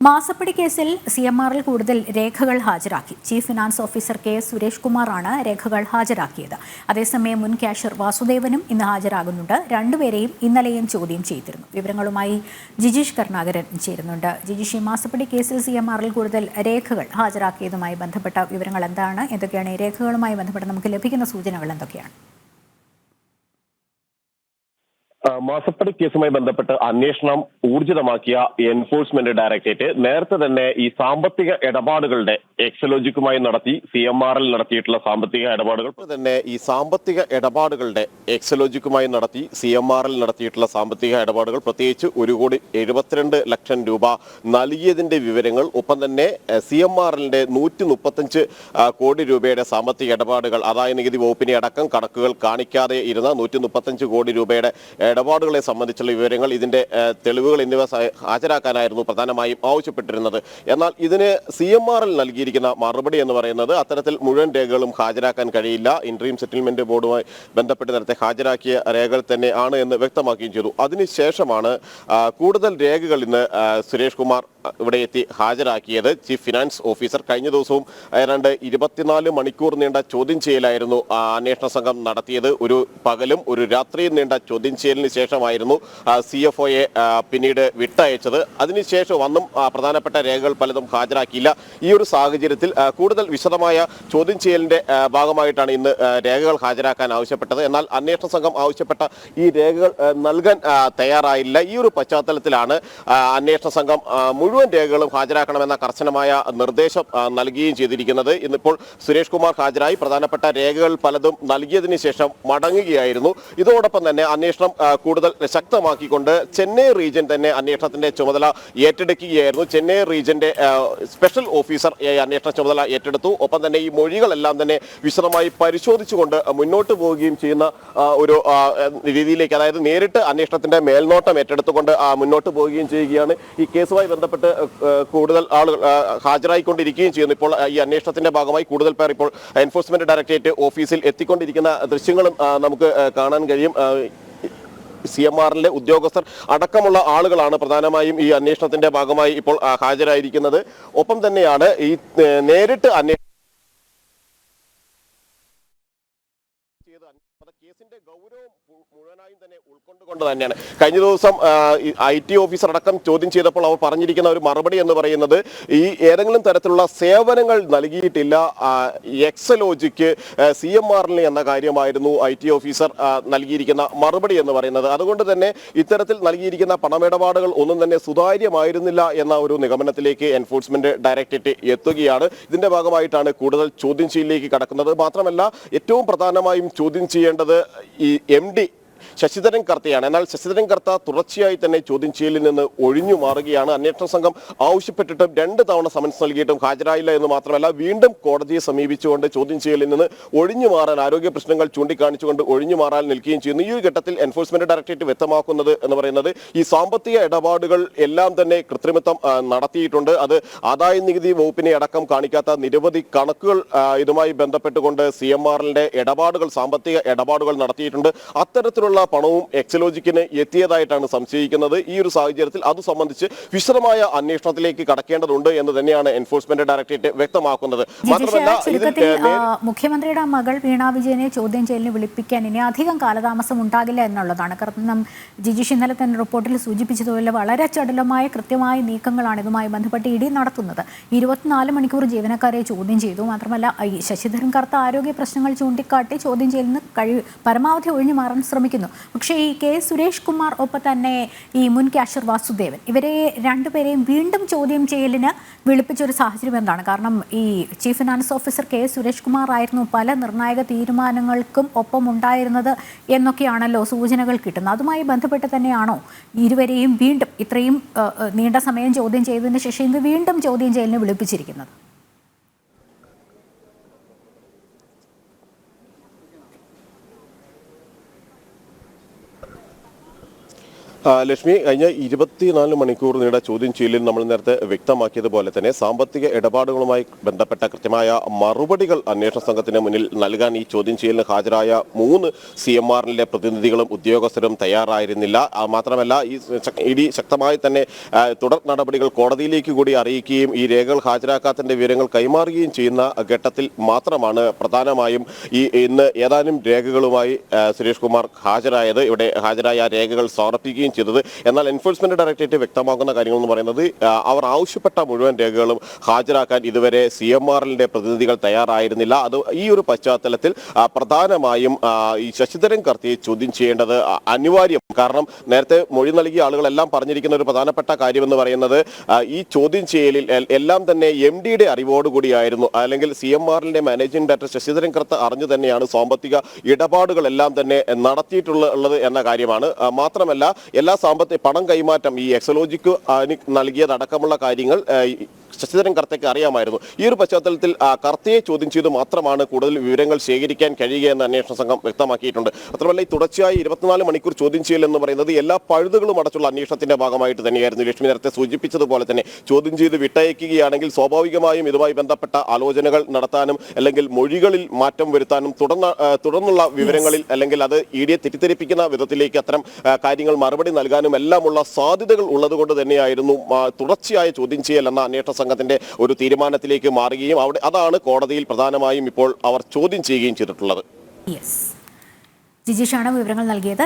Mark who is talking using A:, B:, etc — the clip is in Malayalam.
A: മാസപ്പടി കേസിൽ CMRൽ കൂടുതൽ രേഖകൾ ഹാജരാക്കി. Chief finance officer KS Suresh കുമാറാണ് രേഖകൾ ഹാജരാക്കിയത്. അതേസമയം മുൻ ക്യാഷ്യർ വാസുദേവനും ഇന്ന് ഹാജരാകുന്നുണ്ട്. രണ്ടുപേരെയും ഇന്നലെയും ചോദ്യം ചെയ്തിരുന്നു. വിവരങ്ങളുമായി ജിജീഷ് കരുണാകരൻ ചേരുന്നുണ്ട്. ജിജീഷ്, മാസപ്പടി കേസിൽ CMRൽ കൂടുതൽ രേഖകൾ ഹാജരാക്കിയതുമായി ബന്ധപ്പെട്ട വിവരങ്ങൾ എന്താണ്? എന്തൊക്കെയാണ് ഈ രേഖകളുമായി ബന്ധപ്പെട്ട് നമുക്ക് ലഭിക്കുന്ന സൂചനകൾ എന്തൊക്കെയാണ്?
B: മാസപ്പടി കേസുമായി ബന്ധപ്പെട്ട് അന്വേഷണം ഊർജിതമാക്കിയ എൻഫോഴ്സ്മെന്റ് ഡയറക്ടറേറ്റ് നേരത്തെ തന്നെ ഈ സാമ്പത്തിക ഇടപാടുകളുടെ എക്സലോജിക്കുമായി നടത്തി CMRൽ നടത്തിയിട്ടുള്ള സാമ്പത്തിക ഇടപാടുകൾ തന്നെ ഈ സാമ്പത്തിക ഇടപാടുകളുടെ എക്സലോജിക്കുമായി നടത്തി CMRൽ നടത്തിയിട്ടുള്ള സാമ്പത്തിക ഇടപാടുകൾ പ്രത്യേകിച്ച് 1,72,00,000 രൂപ നൽകിയതിന്റെ വിവരങ്ങൾ, ഒപ്പം തന്നെ CMRലിന്റെ 135 കോടി രൂപയുടെ സാമ്പത്തിക ഇടപാടുകൾ, ആദായ നികുതി വകുപ്പിനെ അടക്കം കണക്കുകൾ കാണിക്കാതെ ഇരുന്ന 135 കോടി രൂപയുടെ ഇടപാടുകളെ സംബന്ധിച്ചുള്ള വിവരങ്ങൾ, ഇതിന്റെ തെളിവുകൾ എന്നിവ ഹാജരാക്കാനായിരുന്നു പ്രധാനമായും ആവശ്യപ്പെട്ടിരുന്നത്. എന്നാൽ ഇതിന് CMRൽ നൽകിയിരിക്കുന്ന മറുപടി എന്ന് പറയുന്നത് അത്തരത്തിൽ മുഴുവൻ രേഖകളും ഹാജരാക്കാൻ കഴിയില്ല, ഇന്ററീം സെറ്റിൽമെന്റ് ബോർഡുമായി ബന്ധപ്പെട്ട് നേരത്തെ ഹാജരാക്കിയ രേഖകൾ തന്നെ ആണ് എന്ന് വ്യക്തമാക്കുകയും ചെയ്തു. അതിനുശേഷമാണ് കൂടുതൽ രേഖകൾ ഇന്ന് സുരേഷ് കുമാർ ഇവിടെ എത്തി ഹാജരാക്കിയത്. ചീഫ് ഫിനാൻസ് ഓഫീസർ കഴിഞ്ഞ ദിവസവും ഏതാണ്ട് 24 മണിക്കൂർ നീണ്ട ചോദ്യം ചെയ്യലായിരുന്നു അന്വേഷണ സംഘം നടത്തിയത്. ഒരു പകലും ഒരു രാത്രിയും നീണ്ട ചോദ്യം ചെയ്യലിന് ശേഷമായിരുന്നു CFOയെ പിന്നീട് വിട്ടയച്ചത്. അതിനുശേഷം അന്നും പ്രധാനപ്പെട്ട രേഖകൾ പലതും ഹാജരാക്കിയില്ല. ഈ ഒരു സാഹചര്യത്തിൽ കൂടുതൽ വിശദമായ ചോദ്യം ചെയ്യലിന്റെ ഭാഗമായിട്ടാണ് ഇന്ന് രേഖകൾ ഹാജരാക്കാൻ ആവശ്യപ്പെട്ടത്. എന്നാൽ അന്വേഷണ സംഘം ആവശ്യപ്പെട്ട ഈ രേഖകൾ നൽകാൻ തയ്യാറായില്ല. ഈ ഒരു പശ്ചാത്തലത്തിലാണ് അന്വേഷണ സംഘം മുഴുവൻ രേഖകളും ഹാജരാക്കണമെന്ന കർശനമായ നിർദ്ദേശം നൽകുകയും ചെയ്തിരിക്കുന്നത്. ഇന്നിപ്പോൾ സുരേഷ് കുമാർ ഹാജരായി പ്രധാനപ്പെട്ട രേഖകൾ പലതും നൽകിയതിനു ശേഷം മടങ്ങുകയായിരുന്നു. ഇതോടൊപ്പം തന്നെ അന്വേഷണം കൂടുതൽ ശക്തമാക്കിക്കൊണ്ട് ചെന്നൈ റീജിയൻ തന്നെ അന്വേഷണത്തിന്റെ ചുമതല ഏറ്റെടുക്കുകയായിരുന്നു. ചെന്നൈ റീജിയന്റെ സ്പെഷ്യൽ ഓഫീസർ അന്വേഷണ ചുമതല ഏറ്റെടുത്തു. ഒപ്പം തന്നെ ഈ മൊഴികളെല്ലാം തന്നെ വിശദമായി പരിശോധിച്ചുകൊണ്ട് മുന്നോട്ട് പോവുകയും ചെയ്യുന്ന ഒരു രീതിയിലേക്ക്, അതായത് നേരിട്ട് അന്വേഷണത്തിന്റെ മേൽനോട്ടം ഏറ്റെടുത്തുകൊണ്ട് മുന്നോട്ട് പോവുകയും ചെയ്യുകയാണ്. ഈ കേസുമായി ബന്ധപ്പെട്ട് കൂടുതൽ ആളുകൾ ഹാജരായിക്കൊണ്ടിരിക്കുകയും ചെയ്യുന്നു. ഇപ്പോൾ ഈ അന്വേഷണത്തിന്റെ ഭാഗമായി കൂടുതൽ പേർ ഇപ്പോൾ എൻഫോഴ്സ്മെന്റ് ഡയറക്ടറേറ്റ് ഓഫീസിൽ എത്തിക്കൊണ്ടിരിക്കുന്ന ദൃശ്യങ്ങളും നമുക്ക് കാണാൻ കഴിയും. CMRലെ ഉദ്യോഗസ്ഥർ അടക്കമുള്ള ആളുകളാണ് പ്രധാനമായും ഈ അന്വേഷണത്തിന്റെ ഭാഗമായി ഇപ്പോൾ ഹാജരായിരിക്കുന്നത്. ഒപ്പം തന്നെയാണ് ഈ നേരിട്ട് കേസിന്റെ ഗൗരവം മുഴുവനായും തന്നെ ഉൾക്കൊണ്ടുകൊണ്ട് തന്നെയാണ്. കഴിഞ്ഞ ദിവസം IT ഓഫീസർ അടക്കം ചോദ്യം ചെയ്തപ്പോൾ അവർ പറഞ്ഞിരിക്കുന്ന ഒരു മറുപടി എന്ന് പറയുന്നത്, ഈ ഏതെങ്കിലും തരത്തിലുള്ള സേവനങ്ങൾ നൽകിയിട്ടില്ല എക്സലോജിക്ക് CMRൽ എന്ന കാര്യമായിരുന്നു IT ഓഫീസർ നൽകിയിരിക്കുന്ന മറുപടി എന്ന് പറയുന്നത്. അതുകൊണ്ട് തന്നെ ഇത്തരത്തിൽ നൽകിയിരിക്കുന്ന പണമിടപാടുകൾ ഒന്നും തന്നെ സുതാര്യമായിരുന്നില്ല എന്ന ഒരു നിഗമനത്തിലേക്ക് എൻഫോഴ്സ്മെന്റ് ഡയറക്ടറേറ്റ് എത്തുകയാണ്. ഇതിന്റെ ഭാഗമായിട്ടാണ് കൂടുതൽ ചോദ്യം ചെയ്യലിലേക്ക് കടക്കുന്നത്. മാത്രമല്ല ഏറ്റവും പ്രധാനമായും ചോദ്യം ചെയ്യേണ്ടത് ഈ MD ശശിധരൻ കർത്തയാണ്. എന്നാൽ ശശിധരൻ കർത്ത തുടർച്ചയായി തന്നെ ചോദ്യം ചെയ്യലിൽ നിന്ന് ഒഴിഞ്ഞു മാറുകയാണ്. അന്വേഷണ സംഘം ആവശ്യപ്പെട്ടിട്ടും 2 തവണ സമൻസ് നൽകിയിട്ടും ഹാജരായില്ല എന്ന് മാത്രമല്ല, വീണ്ടും കോടതിയെ സമീപിച്ചുകൊണ്ട് ചോദ്യം ചെയ്യലിൽ നിന്ന് ഒഴിഞ്ഞു മാറാൻ, ആരോഗ്യ പ്രശ്നങ്ങൾ ചൂണ്ടിക്കാണിച്ചുകൊണ്ട് ഒഴിഞ്ഞു മാറാൻ നിൽക്കുകയും ചെയ്യുന്നു. ഈ ഒരു ഘട്ടത്തിൽ എൻഫോഴ്സ്മെന്റ് ഡയറക്ടറേറ്റ് വ്യക്തമാക്കുന്നത് എന്ന് പറയുന്നത്, ഈ സാമ്പത്തിക ഇടപാടുകൾ എല്ലാം തന്നെ കൃത്രിമത്വം നടത്തിയിട്ടുണ്ട്. അത് ആദായ നികുതി വകുപ്പിനെ അടക്കം കാണിക്കാത്ത നിരവധി കണക്കുകൾ ഇതുമായി ബന്ധപ്പെട്ടുകൊണ്ട് CMRലിന്റെ ഇടപാടുകൾ, സാമ്പത്തിക ഇടപാടുകൾ നടത്തിയിട്ടുണ്ട്. അത്തരത്തിലുള്ള പണവും എക്സലോജിക്കിന് എത്തിയതായിട്ടാണ് സംശയിക്കുന്നത്. ഈ ഒരു സാഹചര്യത്തിൽ അത് സംബന്ധിച്ച് വിശദമായ അന്വേഷണത്തിലേക്ക് കടക്കേണ്ടതുണ്ട് എന്ന് തന്നെയാണ് എൻഫോഴ്സ്മെന്റ് ഡയറക്ടറേറ്റ് വ്യക്തമാക്കുന്നത്.
A: മാത്രമല്ല, മുഖ്യമന്ത്രിയുടെ മകൾ വീണ വിജയനെ ചോദ്യം ചെയ്യലിന് വിളിപ്പിക്കാൻ ഇനി അധികം കാലതാമസം ഉണ്ടാകില്ല എന്നുള്ളതാണ്. കാരണം ജിജീഷ് ഇന്നലെ തന്നെ റിപ്പോർട്ടിൽ സൂചിപ്പിച്ചതുപോലെ വളരെ ചടുലമായ കൃത്യമായ നീക്കങ്ങളാണ് ഇതുമായി ബന്ധപ്പെട്ട് ED നടത്തുന്നത്. 24 മണിക്കൂർ ജീവനക്കാരെ ചോദ്യം ചെയ്തു. മാത്രമല്ല, ശശിധരൻ കർത്ത ആരോഗ്യ പ്രശ്നങ്ങൾ ചൂണ്ടിക്കാട്ടി ചോദ്യം ചെയ്യലിന് പരമാവധി ഒഴിഞ്ഞു മാറാൻ ശ്രമിക്കുന്നു. പക്ഷേ ഈ KS സുരേഷ് കുമാർ, ഒപ്പം തന്നെ ഈ മുൻ ക്യാഷ്യർ വാസുദേവൻ, ഇവരെ രണ്ടുപേരെയും വീണ്ടും ചോദ്യം ചെയ്യലിന് വിളിപ്പിച്ചൊരു സാഹചര്യം എന്താണ്? കാരണം ഈ chief finance officer KS Suresh Kumar ആയിരുന്നു പല നിർണായക തീരുമാനങ്ങൾക്കും ഒപ്പം ഉണ്ടായിരുന്നത് എന്നൊക്കെയാണല്ലോ സൂചനകൾ കിട്ടുന്നത്. അതുമായി ബന്ധപ്പെട്ട് തന്നെയാണോ ഇരുവരെയും വീണ്ടും ഇത്രയും നീണ്ട സമയം ചോദ്യം ചെയ്തതിന് ശേഷം ഇന്ന് വീണ്ടും ചോദ്യം ചെയ്യലിന് വിളിപ്പിച്ചിരിക്കുന്നത്?
B: ലക്ഷ്മി, കഴിഞ്ഞ 24 മണിക്കൂർ നീണ്ട ചോദ്യം ചെയ്യലിൽ നമ്മൾ നേരത്തെ വ്യക്തമാക്കിയതുപോലെ തന്നെ സാമ്പത്തിക ഇടപാടുകളുമായി ബന്ധപ്പെട്ട കൃത്യമായ മറുപടികൾ അന്വേഷണ സംഘത്തിന് മുന്നിൽ നൽകാൻ ഈ ചോദ്യം ചെയ്യലിന് ഹാജരായ 3 CMRലെ പ്രതിനിധികളും ഉദ്യോഗസ്ഥരും തയ്യാറായിരുന്നില്ല. മാത്രമല്ല, ഇഡി ശക്തമായി തന്നെ തുടർ നടപടികൾ കോടതിയിലേക്ക് കൂടി അറിയിക്കുകയും ഈ രേഖകൾ ഹാജരാക്കാത്തതിന്റെ വിവരങ്ങൾ കൈമാറുകയും ചെയ്യുന്ന ഘട്ടത്തിൽ മാത്രമാണ് പ്രധാനമായും ഇന്ന് ഏതാനും രേഖകളുമായി സുരേഷ് കുമാർ ഹാജരായത്. ഇവിടെ ഹാജരായ രേഖകൾ സമർപ്പിക്കുകയും ചെയ്തത്. എന്നാൽ എൻഫോഴ്സ്മെന്റ് ഡയറക്ടറേറ്റ് വ്യക്തമാക്കുന്ന കാര്യങ്ങൾ എന്ന് പറയുന്നത് അവർ ആവശ്യപ്പെട്ട മുഴുവൻ രേഖകളും ഹാജരാക്കാൻ ഇതുവരെ CMRലിന്റെ പ്രതിനിധികൾ തയ്യാറായിരുന്നില്ല. അത് ഈ ഒരു പശ്ചാത്തലത്തിൽ പ്രധാനമായും ഈ ശശിധരൻ കർത്തിയെ ചോദ്യം ചെയ്യേണ്ടത് അനിവാര്യം. കാരണം നേരത്തെ മൊഴി നൽകിയ ആളുകളെല്ലാം പറഞ്ഞിരിക്കുന്ന ഒരു പ്രധാനപ്പെട്ട കാര്യമെന്ന് പറയുന്നത് ഈ ചോദ്യം ചെയ്യലിൽ എല്ലാം തന്നെ MDയുടെ അറിവോടുകൂടിയായിരുന്നു. അല്ലെങ്കിൽ CMRലിന്റെ മാനേജിംഗ് ഡയറക്ടർ ശശിധരൻ കർത്ത അറിഞ്ഞു തന്നെയാണ് സാമ്പത്തിക ഇടപാടുകളെല്ലാം തന്നെ നടത്തിയിട്ടുള്ളത് എന്ന കാര്യമാണ്. മാത്രമല്ല, എല്ലാ സാമ്പത്തിക പണം കൈമാറ്റം ഈ എക്സലോജിക്ക് നൽകിയതടക്കമുള്ള കാര്യങ്ങൾ ശശിധരൻ കർത്തയ്ക്ക് അറിയാമായിരുന്നു. ഈ ഒരു പശ്ചാത്തലത്തിൽ കർത്തയെ ചോദ്യം ചെയ്ത് മാത്രമാണ് കൂടുതൽ വിവരങ്ങൾ ശേഖരിക്കാൻ കഴിയുകയെന്ന് അന്വേഷണ സംഘം വ്യക്തമാക്കിയിട്ടുണ്ട്. മാത്രമല്ല, ഈ തുടർച്ചയായി 24 മണിക്കൂർ ചോദ്യം ചെയ്യൽ എന്ന് പറയുന്നത് എല്ലാ പഴുതുകളും അടച്ചുള്ള അന്വേഷണത്തിന്റെ ഭാഗമായിട്ട് തന്നെയായിരുന്നു. ലക്ഷ്മി നേരത്തെ സൂചിപ്പിച്ചതുപോലെ തന്നെ ചോദ്യം ചെയ്ത് വിട്ടയക്കുകയാണെങ്കിൽ സ്വാഭാവികമായും ഇതുമായി ബന്ധപ്പെട്ട ആലോചനകൾ നടത്താനും അല്ലെങ്കിൽ മൊഴികളിൽ മാറ്റം വരുത്താനും തുടർന്നുള്ള വിവരങ്ങളിൽ അല്ലെങ്കിൽ അത് ഇഡിയെ തെറ്റിദ്ധരിപ്പിക്കുന്ന വിധത്തിലേക്ക് അത്തരം കാര്യങ്ങൾ മറുപടി നൽകാനും എല്ലാമുള്ള സാധ്യതകൾ ഉള്ളതുകൊണ്ട് തന്നെയായിരുന്നു തുടർച്ചയായ ചോദ്യം ചെയ്യൽ എന്ന അന്വേഷണ സംഘത്തിന്റെ ഒരു തീരുമാനത്തിലേക്ക് മാറുകയും അതാണ് കോടതിയിൽ പ്രധാനമായും ഇപ്പോൾ അവർ ചോദ്യം ചെയ്യുകയും ചെയ്തിട്ടുള്ളത്.
A: ജിജീഷാണ് വിവരങ്ങൾ നൽകിയത്.